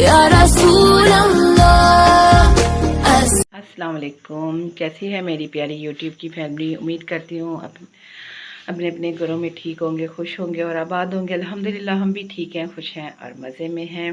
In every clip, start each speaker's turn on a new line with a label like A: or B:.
A: या रसूल अल्लाह।
B: अस्सलाम वालेकुम। कैसी है मेरी प्यारी यूट्यूब की फैमिली। उम्मीद करती हूँ अपने अपने घरों में ठीक होंगे, खुश होंगे और आबाद होंगे। अल्हम्दुलिल्लाह हम भी ठीक हैं, खुश हैं और मज़े में हैं।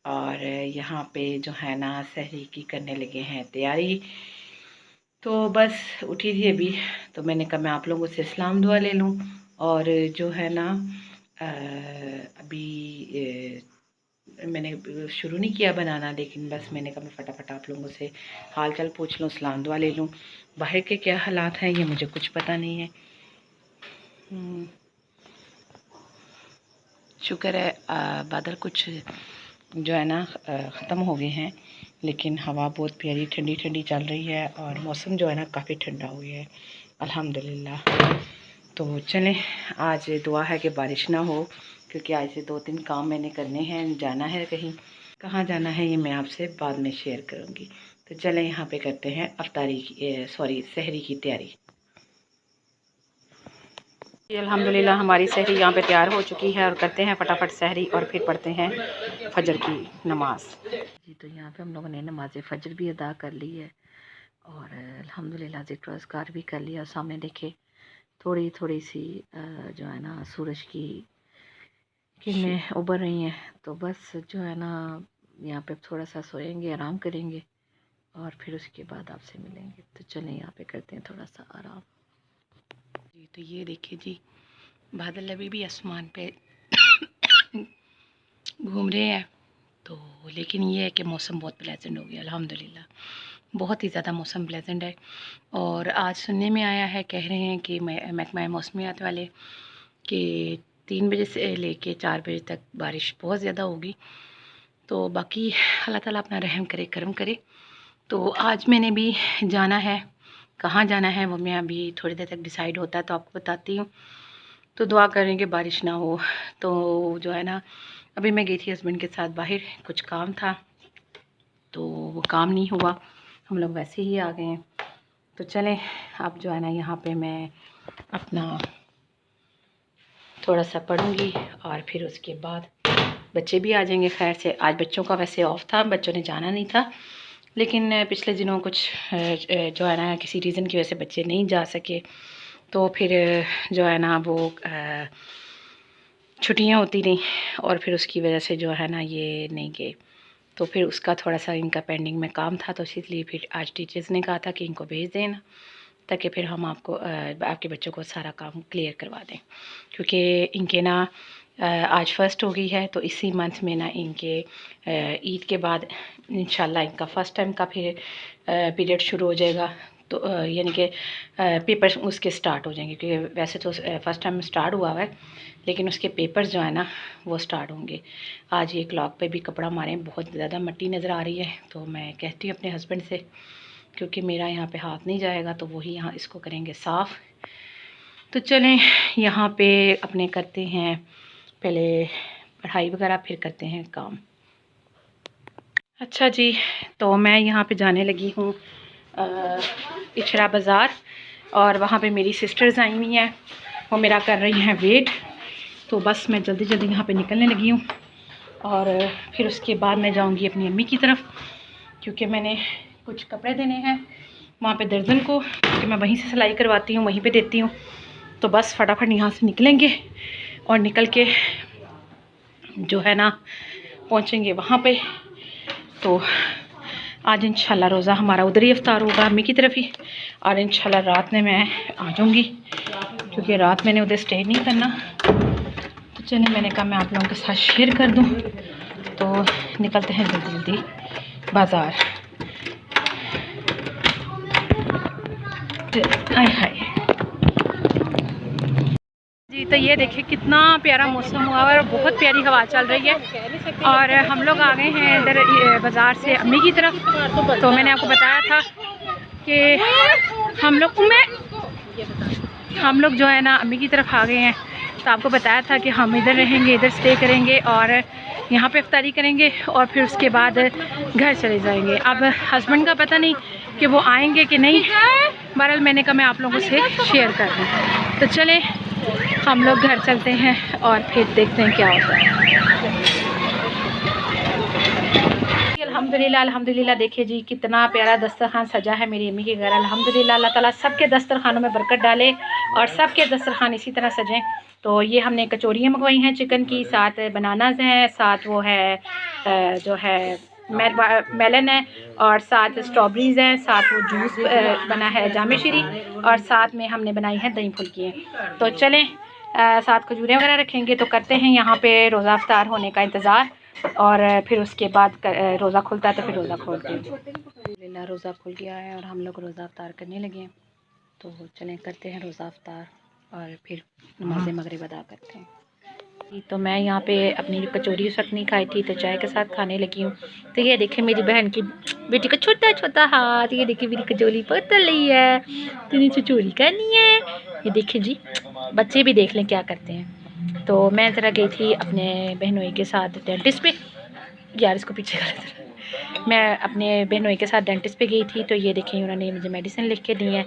B: और यहाँ पे जो है ना सहरी की करने लगे हैं तैयारी। तो बस उठी थी अभी, तो मैंने कहा मैं आप लोगों से इस्लाम दुआ ले लूँ। और जो है ना अभी मैंने शुरू नहीं किया बनाना, लेकिन बस मैंने कहा मैं फटाफट आप लोगों से हाल चाल पूछ लूँ, सलाम दुआ ले लूँ। बाहर के क्या हालात हैं ये मुझे कुछ पता नहीं है। शुक्र है बादल कुछ जो है ना ख़त्म हो गए हैं, लेकिन हवा बहुत प्यारी ठंडी ठंडी चल रही है और मौसम जो है ना काफ़ी ठंडा हो गया है अल्हम्दुलिल्लाह। तो चलें, आज दुआ है कि बारिश ना हो, क्योंकि आज से 2-3 काम मैंने करने हैं। जाना है कहीं, कहाँ जाना है ये मैं आपसे बाद में शेयर करूँगी। तो चलें यहाँ पे करते हैं अफ्तारी की सहरी की तैयारी। अल्हम्दुलिल्लाह हमारी सहरी यहाँ पे तैयार हो चुकी है और करते हैं फटाफट सहरी और फिर पढ़ते हैं फजर की नमाज जी। तो यहाँ पे हम लोगों ने नमाज फजर भी अदा कर ली है और अल्हम्दुलिल्लाह ज़िक्र अस्कार भी कर लिया। सामने देखे थोड़ी थोड़ी सी जो है ना सूरज की किरणें उभर रही हैं। तो बस जो है ना यहाँ पे थोड़ा सा सोएंगे, आराम करेंगे और फिर उसके बाद आपसे मिलेंगे। तो चलें यहाँ पे करते हैं थोड़ा सा आराम जी। तो ये देखिए जी, बादल अभी भी आसमान पे घूम रहे हैं। तो लेकिन ये है कि मौसम बहुत प्लेजेंट हो गया अल्हम्दुलिल्लाह, बहुत ही ज़्यादा मौसम प्लेजेंट है। और आज सुनने में आया है, कह रहे हैं कि महकमा मौसमियात वाले कि 3 बजे से लेके 4 बजे तक बारिश बहुत ज़्यादा होगी। तो बाकी अल्लाह ताला अपना रहम करे, करम करे। तो आज मैंने भी जाना है, कहाँ जाना है वो मैं अभी थोड़ी देर तक डिसाइड होता है तो आपको बताती हूँ। तो दुआ करें कि बारिश ना हो। तो जो है ना अभी मैं गई थी हस्बैंड के साथ बाहर, कुछ काम था तो वो काम नहीं हुआ, हम लोग वैसे ही आ गए हैं। तो चलें अब जो है ना यहाँ पे मैं अपना थोड़ा सा पढ़ूँगी और फिर उसके बाद बच्चे भी आ जाएंगे। खैर से आज बच्चों का वैसे ऑफ था, बच्चों ने जाना नहीं था, लेकिन पिछले दिनों कुछ जो है ना किसी रीज़न की वजह से बच्चे नहीं जा सके। तो फिर जो है ना वो छुट्टियां होती रहीं और फिर उसकी वजह से जो है ना ये नहीं गए। तो फिर उसका थोड़ा सा इनका पेंडिंग में काम था, तो इसलिए फिर आज टीचर्स ने कहा था कि इनको भेज देना ताकि फिर हम आपके बच्चों को सारा काम क्लियर करवा दें। क्योंकि इनके ना आज फर्स्ट हो गई है, तो इसी मंथ में ना इनके ईद के बाद इंशाल्लाह इनका फ़र्स्ट टाइम का फिर पीरियड शुरू हो जाएगा। तो यानी कि पेपर्स उसके स्टार्ट हो जाएंगे, क्योंकि वैसे तो फ़र्स्ट टाइम स्टार्ट हुआ है, लेकिन उसके पेपर्स जो है ना वो स्टार्ट होंगे। आज ये क्लॉक पे भी कपड़ा मारे, बहुत ज़्यादा मिट्टी नज़र आ रही है। तो मैं कहती हूँ अपने हस्बैंड से, क्योंकि मेरा यहाँ पे हाथ नहीं जाएगा, तो वही यहाँ इसको करेंगे साफ़। तो चलें यहाँ पे अपने करते हैं पहले पढ़ाई वगैरह, फिर करते हैं काम। अच्छा जी, तो मैं यहाँ पे जाने लगी हूँ इचरा बाज़ार, और वहाँ पे मेरी सिस्टर्स आई हुई हैं, वो मेरा कर रही हैं वेट। तो बस मैं जल्दी जल्दी यहाँ पे निकलने लगी हूँ और फिर उसके बाद मैं जाऊँगी अपनी अम्मी की तरफ, क्योंकि मैंने कुछ कपड़े देने हैं वहाँ पे दर्जन को, क्योंकि मैं वहीं से सिलाई करवाती हूँ, वहीं पे देती हूँ। तो बस फटाफट यहाँ से निकलेंगे और निकल के जो है ना पहुँचेंगे वहाँ पे। तो आज इंशाल्लाह रोज़ा हमारा उधर ही इफ्तार होगा, अम्मी की तरफ ही, और इंशाल्लाह रात में मैं आ जाऊँगी, क्योंकि रात मैंने उधर स्टे नहीं करना। तो चलिए मैंने कहा मैं आप लोगों के साथ शेयर कर दूँ। तो निकलते हैं जल्दी जल्दी बाज़ार। आय हाय जी, तो ये देखिए कितना प्यारा मौसम हुआ है और बहुत प्यारी हवा चल रही है। और हम लोग आ गए हैं इधर बाज़ार से अम्मी की तरफ। तो मैंने आपको बताया था कि हम लोग जो है ना अम्मी की तरफ आ गए हैं। तो आपको बताया था कि हम इधर रहेंगे, इधर स्टे करेंगे और यहाँ पे इफ्तारी करेंगे और फिर उसके बाद घर चले जाएंगे। अब हस्बैंड का पता नहीं कि वो आएंगे कि नहीं, बहरहाल मैंने कहा मैं आप लोगों से शेयर कर दूँ। तो चले हम लोग घर चलते हैं और फिर देखते हैं क्या होता है। अल्हम्दुलिल्लाह अल्हम्दुलिल्लाह, देखिए जी कितना प्यारा दस्तरखान सजा है मेरी अम्मी के घर। अल्हम्दुलिल्लाह, अल्लाह ताला सबके दस्तरखानों में बरकत डाले और सबके दस्तरखान इसी तरह सजें। तो ये हमने कचौरियाँ मंगवाई हैं चिकन की, साथ बनानाज हैं, साथ वो है जो है मेलन है और साथ स्ट्रॉबेरीज़ हैं, साथ वो जूस बना है जामेश्वरी और साथ में हमने बनाई है दही फुल्की है। तो चलें साथ खजूरें वगैरह रखेंगे। तो करते हैं यहाँ पे रोज़ा अफ्तार होने का इंतज़ार और फिर उसके बाद रोज़ा खुलता है तो फिर रोज़ा खोलते हैं। रोज़ा खुल गया है और हम लोग रोज़ा अफ्तार करने लगे हैं। तो चलें करते हैं रोज़ा अफ्तार और फिर नमाज़ मगरिब अदा करते हैं। तो मैं यहाँ पे अपनी कचौरी उस वक्त नहीं खाई थी तो चाय के साथ खाने लगी हूँ। तो ये देखें मेरी बहन की बेटी का छोटा छोटा हाथ, ये देखिए मेरी कचौरी पतल रही है, तो कचौरी करनी है। ये देखें जी, बच्चे भी देख लें क्या करते हैं। तो मैं ज़रा गई थी अपने बहनोई के साथ डेंटिस्ट पे, यार इसको पीछे कर, मैं अपने बहनोई के साथ डेंटिस्ट पे गई थी। तो ये देखें उन्होंने मुझे मेडिसिन लिख के दी है।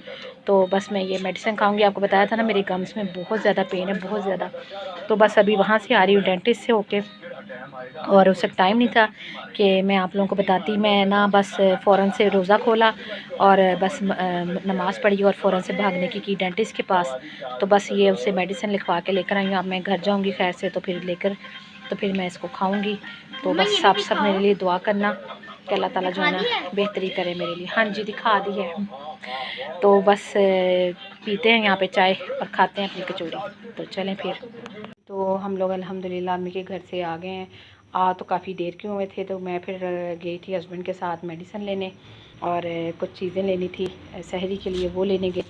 B: तो बस मैं ये मेडिसिन खाऊंगी। आपको बताया था ना मेरे गम्स में बहुत ज़्यादा पेन है, बहुत ज़्यादा। तो बस अभी वहाँ से आ रही हूँ डेंटिस्ट से होके और उस वक्त टाइम नहीं था कि मैं आप लोगों को बताती। मैं ना बस फ़ौरन से रोज़ा खोला और बस नमाज़ पढ़ी और फ़ौरन से भागने की डेंटिस्ट के पास। तो बस ये उससे मेडिसिन लिखवा के लेकर आई हूँ। अब मैं घर जाऊँगी खैर से, तो फिर लेकर तो फिर मैं इसको खाऊँगी। तो बस आप सब मेरे लिए दुआ करना कि अल्लाह ताला जो है ना बेहतरी करे मेरे लिए। हाँ जी, दिखा दी है। तो बस पीते हैं यहाँ पे चाय और खाते हैं अपनी कचौरी। तो चलें फिर। तो हम लोग अल्हम्दुलिल्लाह अम्मी के घर से आ गए हैं। तो काफ़ी देर के हुए थे। तो मैं फिर गई थी हस्बैंड के साथ मेडिसिन लेने और कुछ चीज़ें लेनी थी सहरी के लिए, वो लेने गए।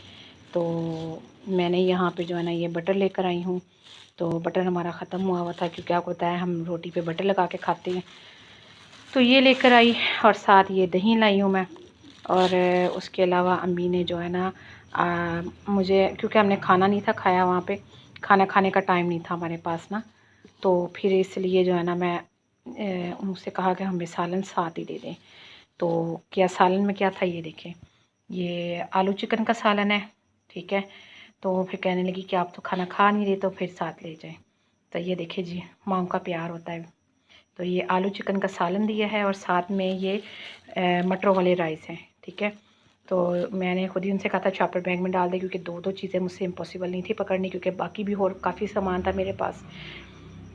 B: तो मैंने यहाँ पे जो है ना ये बटर लेकर आई हूँ। तो बटर हमारा ख़त्म हुआ था क्योंकि आपको पता है हम रोटी पे बटर लगा के खाते हैं। तो ये लेकर आई और साथ ये दही लाई हूँ मैं। और उसके अलावा अम्मी ने जो है ना मुझे, क्योंकि हमने खाना नहीं था खाया, वहाँ पे खाना खाने का टाइम नहीं था हमारे पास ना, तो फिर इसलिए जो है ना मैं उनसे कहा कि हमें सालन साथ ही दे दें। तो क्या सालन में क्या था, ये देखें, ये आलू चिकन का सालन है, ठीक है। तो फिर कहने लगी कि आप तो खाना खा नहीं रहे तो फिर साथ ले जाएं। तो ये देखें जी, माँ का प्यार होता है। तो ये आलू चिकन का सालन दिया है और साथ में ये मटरों वाले राइस हैं, ठीक है। तो मैंने खुद ही उनसे कहा था चॉपर बैग में डाल दे, क्योंकि दो दो चीज़ें मुझसे इम्पॉसिबल नहीं थी पकड़नी, क्योंकि बाकी भी और काफ़ी सामान था मेरे पास।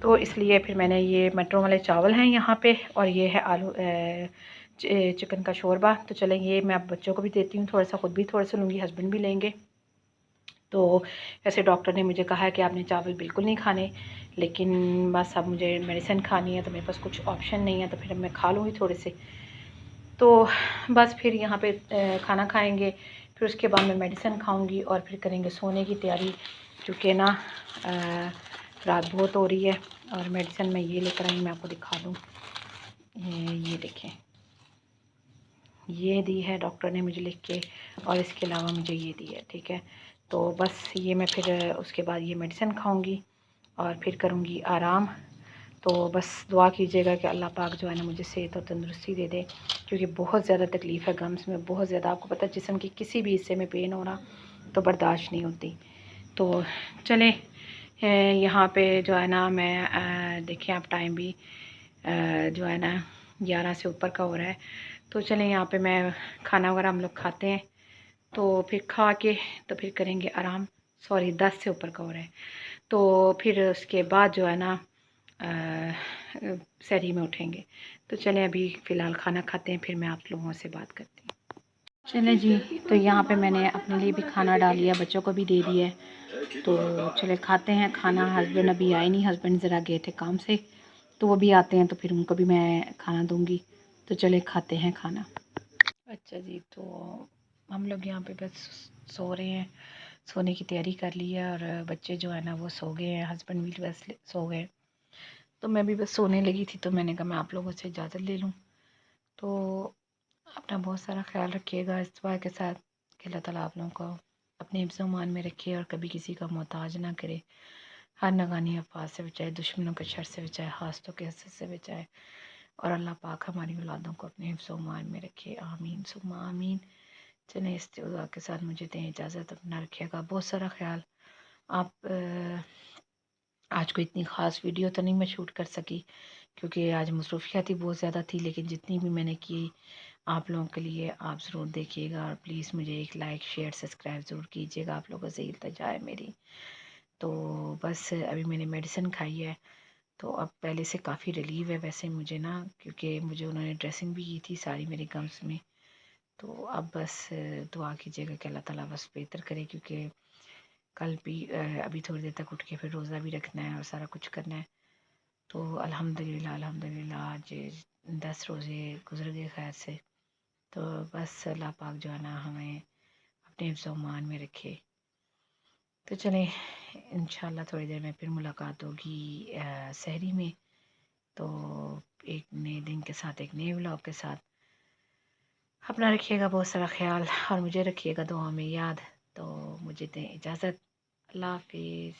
B: तो इसलिए फिर मैंने ये मटरों वाले चावल हैं यहाँ पे और ये है आलू चिकन का शोरबा। तो चलें ये मैं अब बच्चों को भी देती हूँ थोड़ा सा, ख़ुद भी थोड़ा सा लूँगी, हस्बैंड भी लेंगे। तो वैसे डॉक्टर ने मुझे कहा है कि आपने चावल बिल्कुल नहीं खाने, लेकिन बस अब मुझे मेडिसिन खानी है तो मेरे पास कुछ ऑप्शन नहीं है, तो फिर मैं खा लूँगी थोड़े से। तो बस फिर यहाँ पे खाना खाएंगे, फिर उसके बाद मैं मेडिसिन खाऊंगी और फिर करेंगे सोने की तैयारी, क्योंकि ना रात बहुत हो रही है। और मेडिसिन मैं ये लेकर आई, मैं आपको दिखा दूँ, ये देखें, ये दी है डॉक्टर ने मुझे लिख के और इसके अलावा मुझे ये दी है, ठीक है। तो बस ये मैं फिर उसके बाद ये मेडिसिन खाऊंगी और फिर करूँगी आराम। तो बस दुआ कीजिएगा कि अल्लाह पाक जो है ना मुझे सेहत और तंदुरुस्ती दे दे, क्योंकि बहुत ज़्यादा तकलीफ़ है गम्स में, बहुत ज़्यादा। आपको पता है जिस्म की किसी भी हिस्से में पेन हो रहा तो बर्दाश्त नहीं होती। तो चलें यहाँ पे जो है ना मैं देखें आप टाइम भी जो है ना 11 से ऊपर का हो रहा है। तो चलें यहाँ पे मैं खाना वगैरह हम लोग खाते हैं, तो फिर खा के तो फिर करेंगे आराम। सॉरी 10 से ऊपर का हो रहा है। तो फिर उसके बाद जो है ना सहरी में उठेंगे। तो चलें अभी फ़िलहाल खाना खाते हैं, फिर मैं आप लोगों से बात करती हूँ। चलें जी, तो यहाँ पे मैंने अपने लिए भी खाना डाल लिया, बच्चों को भी दे दिया है। तो चले खाते हैं खाना। हस्बैंड अभी आए नहीं, हस्बैंड ज़रा गए थे काम से, तो वो भी आते हैं तो फिर उनको भी मैं खाना दूँगी। तो चले खाते हैं खाना। अच्छा जी, तो हम लोग यहाँ पे बस सो रहे हैं, सोने की तैयारी कर ली है और बच्चे जो है ना वो सो गए हैं, हस्बैंड भी बस सो गए। तो मैं भी बस सोने लगी थी, तो मैंने कहा मैं आप लोगों से इजाज़त ले लूँ। तो अपना बहुत सारा ख्याल रखिएगा इस बार के साथ, कि अल्लाह ताला आप लोगों को अपने हिफ्ज़ मान में रखे और कभी किसी का मोहताज ना करे, हर नगानी अफवाह से बचाए, दुश्मनों के शर से बचाए, हासतों के हसद से बचाए और अल्लाह पाक हमारी औलादों को अपने हिफ्ज़ मान में रखे। आमीन सुम्मा आमीन। चलें इस दुआ के साथ मुझे दें इजाज़त। अपना रखिएगा बहुत सारा ख्याल। आप आज कोई इतनी ख़ास वीडियो तो नहीं मैं शूट कर सकी क्योंकि आज मसरूफियत ही बहुत ज़्यादा थी, लेकिन जितनी भी मैंने की आप लोगों के लिए आप ज़रूर देखिएगा और प्लीज़ मुझे एक लाइक शेयर सब्सक्राइब ज़रूर कीजिएगा। आप लोगों से इल्तिजा है मेरी। तो बस अभी मैंने मेडिसिन खाई है तो अब पहले से काफ़ी रिलीव है वैसे मुझे ना, क्योंकि मुझे उन्होंने ड्रेसिंग भी की थी सारी मेरी गम्स में। तो अब बस दुआ कीजिएगा कि अल्लाह ताला बस बेहतर करे, क्योंकि कल भी अभी थोड़ी देर तक उठ के फिर रोज़ा भी रखना है और सारा कुछ करना है। तो अल्हम्दुलिल्लाह अल्हम्दुलिल्लाह आज 10 रोज़े गुजर गए खैर से। तो बस अल्लाह पाक जो है ना हमें अपने हिफ्ज़ मान में रखे। तो चलें इंशाल्लाह थोड़ी देर में फिर मुलाकात होगी सहरी में। तो एक नए दिन के साथ, एक नए व्लॉग के साथ। अपना रखिएगा बहुत सारा ख्याल और मुझे रखिएगा दुआ में याद। तो मुझे दें इजाज़त। अल्लाह हाफिज़।